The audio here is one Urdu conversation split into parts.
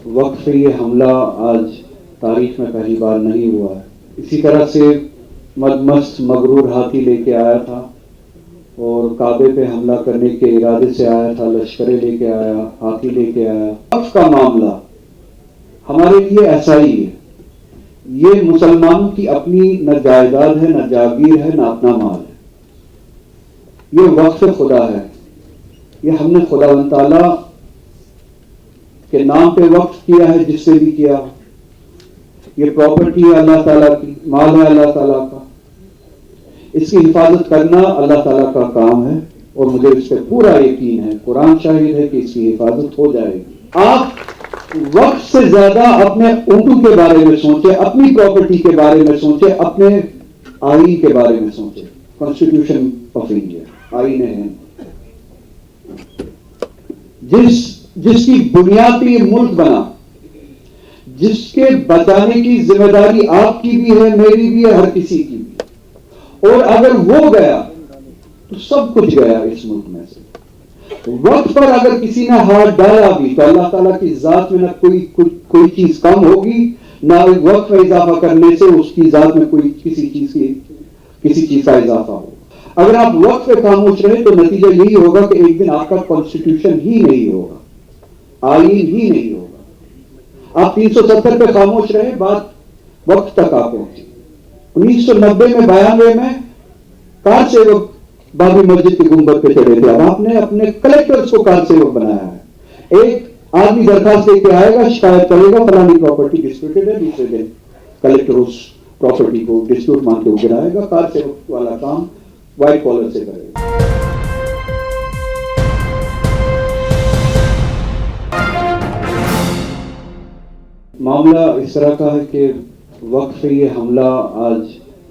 وقت سے یہ حملہ آج تاریخ میں پہلی بار نہیں ہوا ہے. اسی طرح سے مدمست مغرور ہاتھی لے کے آیا تھا اور کعبے پہ حملہ کرنے کے ارادے سے آیا تھا، لشکریں لے کے آیا، ہاتھی لے کے آیا. وقت کا معاملہ ہمارے لیے ایسا ہی ہے. یہ مسلمانوں کی اپنی نہ جائیداد ہے، نہ جاگیر ہے، نہ اپنا مال ہے. یہ وقت خدا ہے. یہ ہم نے خدا و تعالیٰ کے نام پہ وقف کیا ہے، جس سے بھی کیا. یہ پراپرٹی ہے اللہ تعالیٰ کی، مال ہے اللہ تعالیٰ کا. اس کی حفاظت کرنا اللہ تعالیٰ کا کام ہے اور مجھے اس پہ پورا یقین ہے، قرآن شاہد ہے کہ اس کی حفاظت ہو جائے گی. آپ وقت سے زیادہ اپنے اونٹوں کے بارے میں سوچیں، اپنی پراپرٹی کے بارے میں سوچیں، اپنے آئین کے بارے میں سوچیں. کانسٹیٹیوشن آف انڈیا، آئین ہے جس کی بنیاد پہ یہ ملک بنا، جس کے بچانے کی ذمہ داری آپ کی بھی ہے، میری بھی ہے، ہر کسی کی بھی. اور اگر وہ گیا تو سب کچھ گیا اس ملک میں سے. وقت پر اگر کسی نے ہاتھ ڈالا بھی تو اللہ تعالیٰ کی ذات میں نہ کوئی چیز کم ہوگی، نہ وقت میں اضافہ کرنے سے اس کی ذات میں کوئی کسی چیز کا اضافہ ہوگا. اگر آپ وقت پہ خاموش رہے تو نتیجہ یہی ہوگا کہ ایک دن آپ کا کانسٹیٹیوشن ہی نہیں ہوگا، آئین ہی نہیں ہوگا. آپ 370 پہ خاموش رہے، بات وقت تک آپ پہنچی. 1990 میں 92 میں کار سیوک بابری مسجد کی گنبد پہ چڑھے تھے. اب آپ نے اپنے کلیکٹرز کو کار سیوک بنایا ہے. ایک آدمی درخواست لے کے آئے گا، شکایت کرے گا فلانی پراپرٹی ڈسپیوٹڈ ہے، دوسرے دن کلیکٹر اس پراپرٹی کو ڈسپیوٹ مان کے گرائے گا. کار سیوک والا کام وائٹ کالر سے کرے گا. معاملہ اس طرح کا ہے کہ وقت سے یہ حملہ آج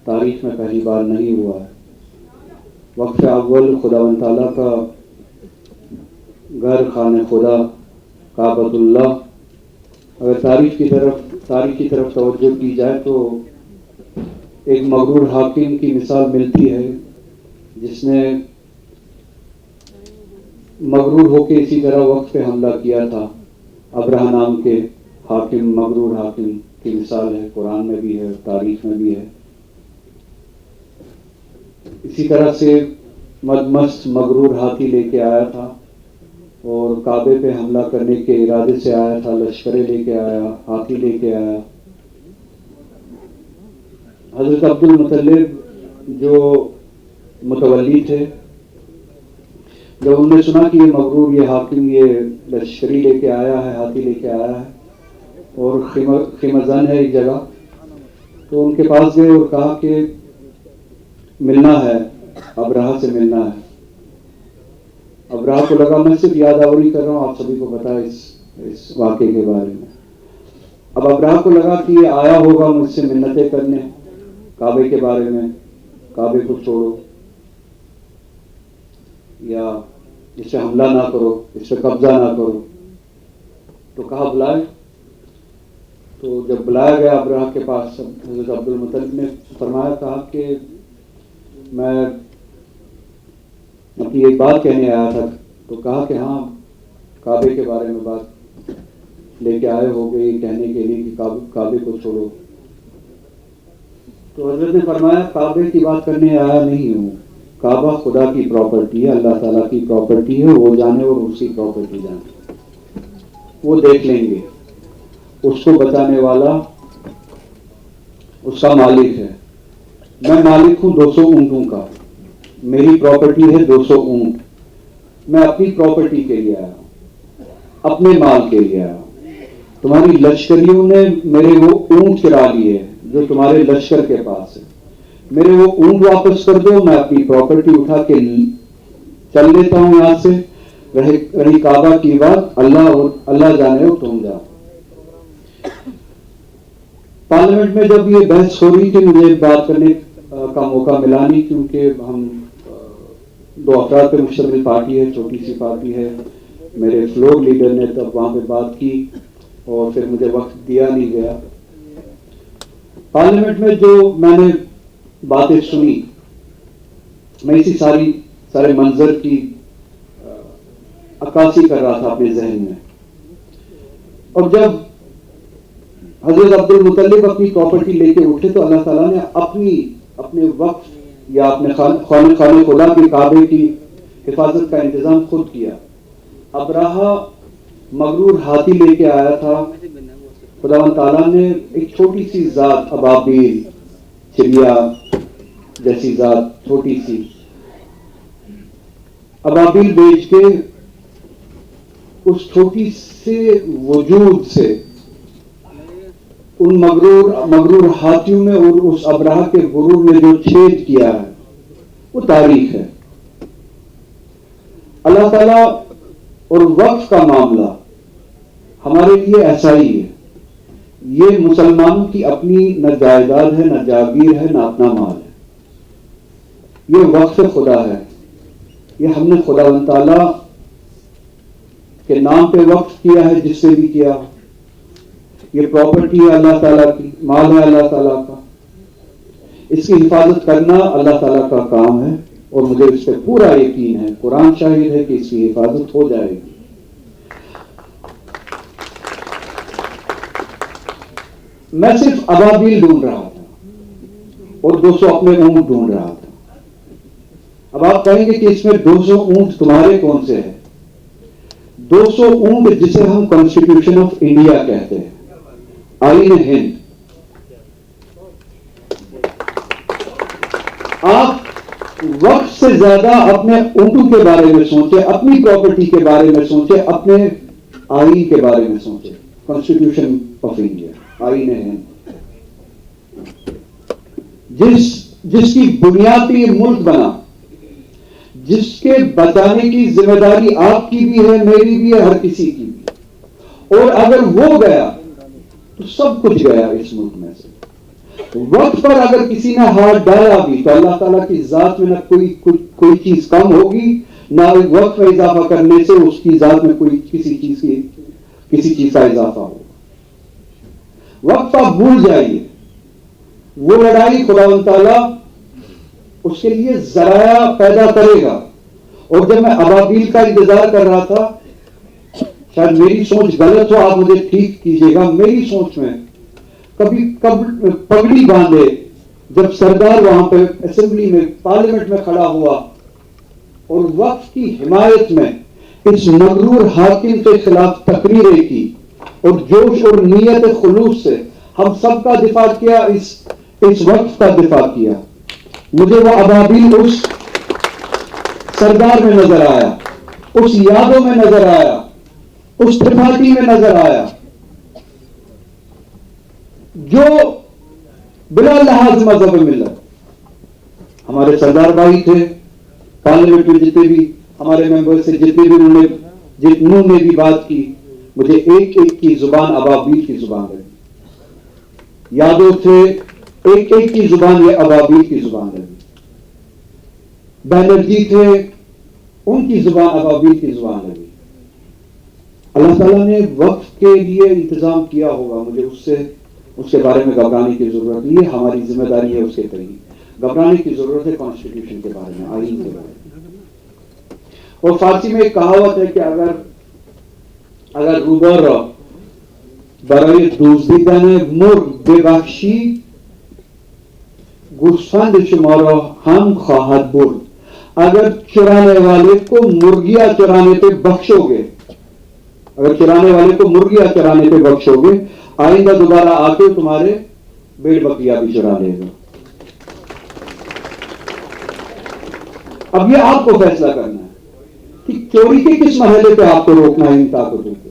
تاریخ میں پہلی بار نہیں ہوا ہے. وقت اول خدا و تعالیٰ کا گھر، خانہ خدا، کعبۃ اللہ. اگر تاریخ کی طرف توجہ کی جائے تو ایک مغرور حاکم کی مثال ملتی ہے جس نے مغرور ہو کے اسی طرح وقت پہ حملہ کیا تھا. ابرہہ نام کے حاکم، مغرور حاکم کی مثال ہے، قرآن میں بھی ہے، تاریخ میں بھی ہے. اسی طرح سے مدمست مغرور ہاتھی لے کے آیا تھا اور کعبے پہ حملہ کرنے کے ارادے سے آیا تھا، لشکریں لے کے آیا، ہاتھی لے کے آیا. حضرت عبد المطلب جو متولی تھے، جب انہوں نے سنا کہ یہ مغرور، یہ حاکم، یہ لشکری لے کے آیا ہے، ہاتھی لے کے آیا ہے اور خیمزن ہے ایک جگہ، تو ان کے پاس گئے اور کہا کہ ملنا ہے، ابرہہ سے ملنا ہے. ابرہہ کو لگا میں صرف یادآوری کر رہا ہوں، آپ سبھی کو پتا ہے اس واقعے کے بارے میں. اب ابرہہ کو لگا کہ یہ آیا ہوگا مجھ سے منتیں کرنے کعبے کے بارے میں، کعبے کو چھوڑو یا اس سے حملہ نہ کرو، اس پہ قبضہ نہ کرو. تو کہا بلائے. تو جب بلایا گیا ابرہہ کے پاس، حضرت عبد المطلب نے فرمایا، کہا کہ میں اپنی ایک بات کہنے آیا تھا. تو کہا کہ ہاں، کعبے کے بارے میں بات لے کے آئے ہو گئی کہنے کے لیے کہ کعبے کو چھوڑو. تو حضرت نے فرمایا کعبے کی بات کرنے آیا نہیں ہوں، کعبہ خدا کی پراپرٹی ہے، اللہ تعالیٰ کی پراپرٹی ہے. وہ جانے اور اس کی پراپرٹی جانے، وہ دیکھ لیں گے. اس کو بچانے والا اس کا مالک ہے. میں مالک ہوں 200 اونٹوں کا، میری پراپرٹی ہے 200 اونٹ. میں اپنی پراپرٹی کے لیے آیا ہوں، اپنے مال کے لیے آیا ہوں. تمہاری لشکریوں نے میرے وہ اونٹ چرا لیے جو تمہارے لشکر کے پاس ہے. میرے وہ اونٹ واپس کر دو، میں اپنی پراپرٹی اٹھا کے چل لیتا ہوں یہاں سے. رہی کعبہ کی بات، اللہ جانے ہو تم جاؤ. پارلیمنٹ میں جب یہ بحث ہو رہی تھی، مجھے بات کرنے کا موقع ملا نہیں، کیونکہ ہم 2 افراد پہ مشتمل پارٹی ہے، چھوٹی سی پارٹی ہے. میرے فلور لیڈر نے تب وہاں پہ بات کی اور پھر مجھے وقت دیا نہیں گیا. پارلیمنٹ میں جو میں نے باتیں سنی، میں اسی سارے منظر کی عکاسی کر رہا تھا اپنے ذہن میں. اور جب حضرت عبد المطلب اپنی پراپرٹی لے کے اٹھے تو اللہ تعالیٰ نے اپنے وقف یا اپنے خانہ خدا کے کعبے کی حفاظت کا انتظام خود کیا. ابراہا مغرور ہاتھی لے کے آیا تھا، خداوند تعالیٰ نے ایک چھوٹی سی ذات ابابیل، چڑیا جیسی ذات، چھوٹی سی ابابیل بیچ کے اس چھوٹی سے وجود سے ان مغرور ہاتھیوں میں اور اس ابراہ کے غرور میں جو چھید کیا ہے وہ تاریخ ہے. اللہ تعالیٰ اور وقف کا معاملہ ہمارے لیے ایسا ہی ہے. یہ مسلمانوں کی اپنی نہ جائیداد ہے، نہ جاگیر ہے، نہ اپنا مال ہے. یہ وقف خدا ہے. یہ ہم نے خدا و تعالیٰ کے نام پہ وقف کیا ہے، جس سے بھی کیا. یہ پراپرٹی ہے اللہ تعالیٰ کی، مال ہے اللہ تعالیٰ کا. اس کی حفاظت کرنا اللہ تعالیٰ کا کام ہے اور مجھے اس پہ پورا یقین ہے، قرآن شاہد ہے کہ اس کی حفاظت ہو جائے گی. میں صرف ابابیل ڈھونڈ رہا تھا اور 200 اپنے اونٹ ڈھونڈ رہا تھا. اب آپ کہیں گے کہ اس میں 200 اونٹ تمہارے کون سے ہیں؟ 200 اونٹ جسے ہم کانسٹیٹیوشن آف انڈیا کہتے ہیں، آئین ہند. آپ وقت سے زیادہ اپنے اونٹوں کے بارے میں سوچیں، اپنی پراپرٹی کے بارے میں سوچیں، اپنے آئین کے بارے میں سوچیں. کانسٹیٹیوشن آف انڈیا، آئین ہند، جس کی بنیاد پہ یہ ملک بنا، جس کے بچانے کی ذمہ داری آپ کی بھی ہے، میری بھی ہے، ہر کسی کی بھی. اور اگر وہ گیا تو سب کچھ گیا اس ملک میں سے. وقت پر اگر کسی نے ہاتھ ڈالا بھی تو اللہ تعالیٰ کی ذات میں نہ کوئی چیز کم ہوگی، نہ وقت میں اضافہ کرنے سے اس کی ذات میں کسی چیز کا اضافہ ہوگا. وقت آپ بھول جائیے. وہ لڑائی خداوند تعالیٰ اس کے لیے ذرائع پیدا کرے گا. اور جب میں ابابیل کا انتظار کر رہا تھا، شاید میری سوچ غلط ہو، آپ مجھے ٹھیک کیجیے گا، میری سوچ میں کبھی پگڑی باندھے جب سردار وہاں پہ اسمبلی میں، پارلیمنٹ میں کھڑا ہوا اور وقف کی حمایت میں اس مغرور حاکم کے خلاف تقریریں کی اور جوش اور نیت خلوص سے ہم سب کا دفاع کیا، اس وقف کا دفاع کیا. مجھے وہ ابابیل اس سردار میں نظر آیا، اس یادوں میں نظر آیا، اس تفاقی میں نظر آیا، جو بلا لحاظ مذہب ملت ہمارے سردار بھائی تھے. پارلیمنٹ میں جتنے بھی ہمارے ممبر سے جتنوں نے بھی بات کی، مجھے ایک کی زبان ابابیل کی زبان لگی. یادوں تھے، ایک کی زبان یہ ابابیل کی زبان لگی. بینرجی تھے، ان کی زبان ابابیل کی زبان لگی. اللہ تعالیٰ نے وقت کے لیے انتظام کیا ہوگا. مجھے اس کے بارے میں گھبرانے کی ضرورت نہیں ہے. ہماری ذمہ داری ہے اس کے قریب. گھبرانے کی ضرورت ہے کانسٹیٹیوشن کے بارے میں، آئین کے بارے میں. اور فارسی میں ایک کہاوت ہے کہ اگر روبر برای دزدیدن مرغ ببخشی، گوسفند شما را هم خواهد برد. اگر چرانے والے کو مرغیاں چرانے پہ بخشو گے، اگر چرانے والے کو مرغیاں چرانے پہ بخشو گے، آئندہ دوبارہ آ کے تمہارے بھیڑ بکریاں بھی چرا لے گا. اب یہ آپ کو فیصلہ کرنا ہے کہ چوری کے کس مرحلے پہ آپ کو روکنا ہے ان طاقتوں کو.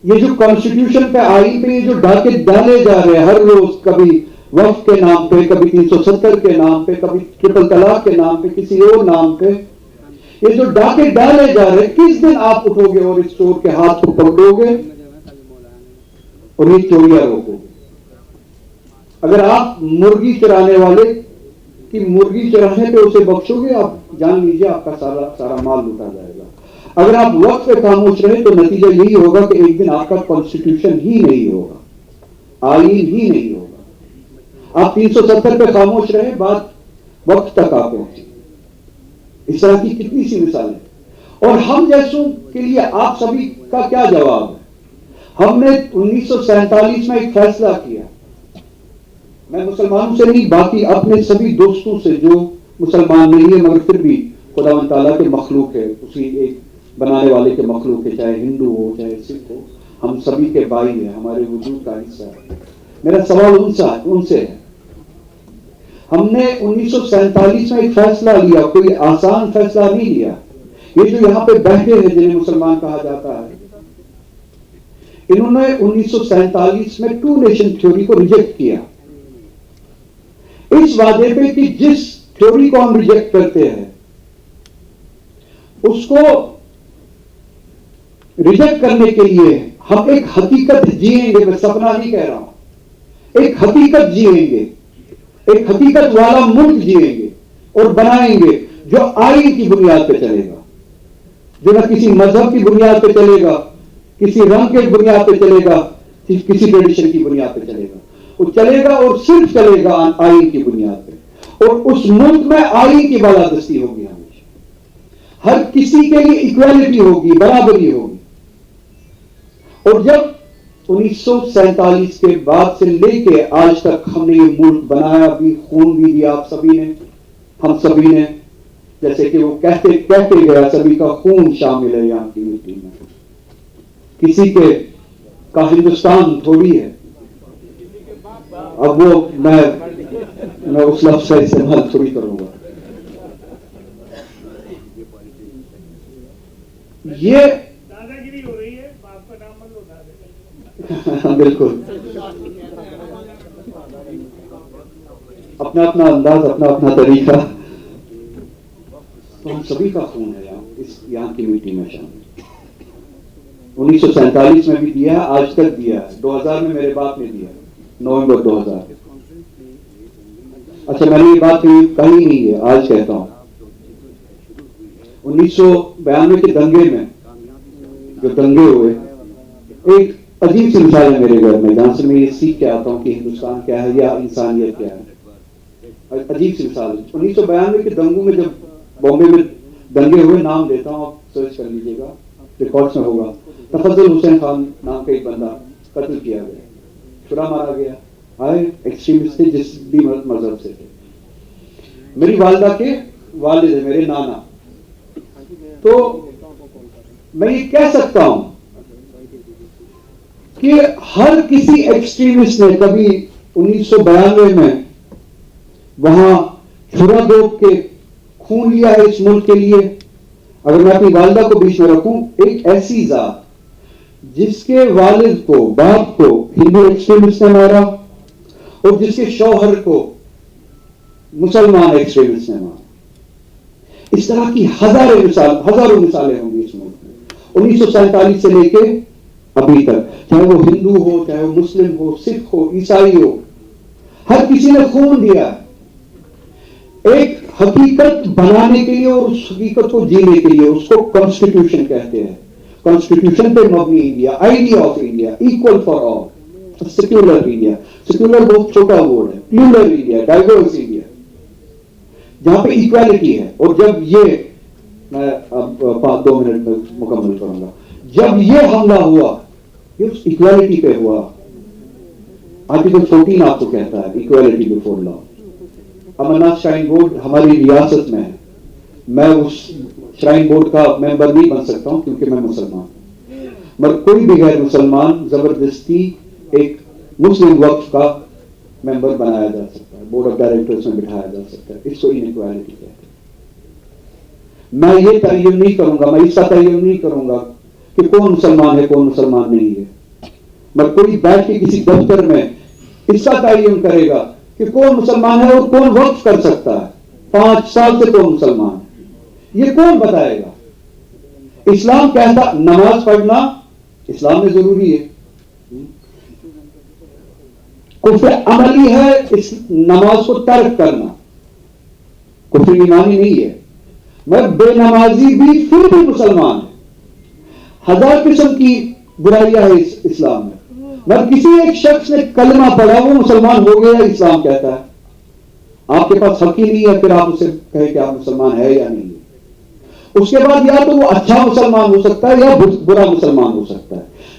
یہ جو کانسٹیٹیوشن پہ، آئین پہ یہ جو ڈاکے ڈالے جا رہے ہیں ہر روز، کبھی وقف کے نام پہ، کبھی 370 کے نام پہ، کبھی ٹرپل طلاق کے نام پہ، کسی اور نام پہ، یہ جو ڈاکے ڈالے جا رہے ہیں، کس دن آپ اٹھو گے اور اس چور کے ہاتھ کو پکڑو گے اور یہ چوریاں روکو گے؟ اگر آپ مرغی چرانے والے کی مرغی چرانے پہ اسے بخشو گے، آپ جان لیجیے آپ کا سارا مال لوٹا جائے گا. اگر آپ وقت پہ خاموش رہے تو نتیجہ یہی ہوگا کہ ایک دن آپ کا کانسٹیٹیوشن ہی نہیں ہوگا، آئین ہی نہیں ہوگا. آپ 370 پہ خاموش رہے، بات وقت تک آپ پہنچی. اس طرح کی کتنی سی مثالیں. اور ہم جیسوں کے لیے آپ سبھی کا کیا جواب ہے؟ ہم نے 1947 میں ایک فیصلہ کیا، میں مسلمانوں سے نہیں، باقی اپنے سبھی دوستوں سے جو مسلمان نہیں ہے مگر پھر بھی خداوند تعالیٰ کے مخلوق ہے، اسی ایک بنانے والے کے مخلوق ہے، چاہے ہندو ہو چاہے سکھ ہو، ہم سبھی کے بھائی ہیں، ہمارے وجود کا حصہ ہے۔ میرا سوال ان سے ہے، ہم نے 1947 میں ایک فیصلہ لیا، کوئی آسان فیصلہ نہیں لیا۔ یہ جو یہاں پہ بیٹھے ہیں جنہیں مسلمان کہا جاتا ہے، انہوں نے 1947 میں 2 نیشن تھیوری کو ریجیکٹ کیا، اس وعدے پہ کہ جس تھیوری کو ہم ریجیکٹ کرتے ہیں اس کو ریجیکٹ کرنے کے لیے ہم ایک حقیقت جیئیں گے، میں سپنا نہیں کہہ رہا ہوں، ایک حقیقت جیئیں گے، ایک حقیقت والا ملک جیئیں گے اور بنائیں گے جو آئین کی بنیاد پہ چلے گا، جو نہ کسی مذہب کی بنیاد پہ چلے گا، کسی رنگ کے بنیاد پہ چلے گا، کسی ٹریڈیشن کی بنیاد پہ چلے گا، وہ چلے گا اور صرف چلے گا آئین کی بنیاد پہ، اور اس ملک میں آئین کی بالادستی ہوگی، ہمیشہ ہر کسی کے لیے ایکویلٹی ہوگی، برابری ہوگی۔ اور جب 1947 کے بعد سے لے کے آج تک ہم نے یہ ملک بنایا بھی، خون بھی دیا آپ سبھی نے، ہم سبھی نے، جیسے کہ وہ کہتے گیا، سبھی کا خون شامل ہے یہاں کی مٹی میں، کسی کے کا ہندوستان تھوڑی ہے۔ اب وہ میں اس لفظ کا استعمال تھوڑی کروں گا۔ یہ بالکل اپنا اپنا انداز، اپنا اپنا طریقہ، تو ہم سبھی کا خون ہے یہاں کی مٹی میں شامل۔ 1947 میں بھی دیا ہے، آج تک دیا ہے، 2000 میں میرے باپ نے دیا، نومبر 2000۔ اچھا، میں نے یہ بات کہی نہیں ہے، آج کہتا ہوں۔ 1992 کے دنگے میں جو دنگے ہوئے، ایک عجیب سی مثال ہے میرے گھر میں، جہاں سے میں یہ سیکھ کے آتا ہوں کہ ہندوستان کیا ہے یا انسانیت کیا ہے۔ عجیب سی مثال ہے، 1992 کے دنگوں میں جب بامبے میں دنگے ہوئے، نام دیتا ہوں، آپ سرچ کر لیجیے گا، ریکارڈز میں ہوگا۔ تفضل حسین خان نام کا ایک بندہ قتل کیا گیا، چھرا مارا گیا، آئے ایکسٹریمسٹ تھے، جس بھی مذہب سے تھے۔ میری والدہ کے والد ہے، میرے نانا۔ تو میں یہ کہہ سکتا ہوں کہ ہر کسی ایکسٹریمسٹ نے کبھی 1992 میں وہاں چھرا دوب کے خون لیا ہے اس ملک کے لیے۔ اگر میں اپنی والدہ کو بیچ میں رکھوں، ایک ایسی ذات جس کے والد کو، باپ کو ہندو ایکسٹریمسٹ نے مارا، اور جس کے شوہر کو مسلمان ایکسٹریمسٹ نے مارا، اس طرح کی ہزاروں مثالیں ہوں گی اس ملک میں 1947 سے لے کے ابھی تک، چاہے وہ ہندو ہو، چاہے وہ مسلم ہو، سکھ ہو، عیسائی ہو، ہر کسی نے خون دیا ایک حقیقت بنانے کے لیے اور اس حقیقت کو جینے کے لیے۔ اس کو کانسٹیٹیوشن کہتے ہیں، کانسٹیٹیوشن پہ مبنی India, idea of India, equal for all, secular India. Secular بہت چھوٹا ورڈ ہے، پلورل انڈیا، ڈائیورس انڈیا، جہاں پہ ایکویلٹی ہے۔ اور جب یہ، میں اب 2 منٹ میں مکمل کروں گا، جب یہ حملہ ہوا، یہ اس ایکویلٹی پہ ہوا۔ آرٹیکل 14 آپ کو کہتا ہے ایکویلٹی بفور لا۔ امرناتھ شرائن بورڈ ہماری ریاست میں ہے، میں اس شرائن بورڈ کا ممبر نہیں بن سکتا ہوں کیونکہ میں مسلمان ہوں، مگر کوئی بھی غیر مسلمان زبردستی ایک مسلم وقف کا ممبر بنایا جا سکتا ہے، بورڈ آف ڈائریکٹرز میں بٹھایا جا سکتا ہے۔ اس کو انیکوالٹی کہتے ہیں۔ میں یہ تعین نہیں کروں گا، میں اس کا تعین نہیں کروں گا کہ کون مسلمان ہے کون مسلمان نہیں ہے، مگر کوئی بیٹھ کے کسی دفتر میں اس کا تعین کرے گا کہ کون مسلمان ہے اور کون وقف کر سکتا ہے، 5 سال سے کون مسلمان ہے، یہ کون بتائے گا؟ اسلام کہتا نماز پڑھنا اسلام میں ضروری ہے، کفر عملی ہے اس نماز کو ترک کرنا، کفر ایمانی نہیں ہے۔ مگر بے نمازی بھی پھر بھی مسلمان ہے۔ 1000 قسم کی برائیاں ہے اسلام میں، مگر کسی ایک شخص نے کلمہ پڑھا وہ مسلمان ہو گیا، اسلام کہتا ہے۔ آپ کے پاس حق ہی نہیں ہے پھر آپ اسے کہیں کہ آپ مسلمان ہے یا نہیں۔ اس کے بعد یا تو وہ اچھا مسلمان ہو سکتا ہے یا برا مسلمان ہو سکتا ہے،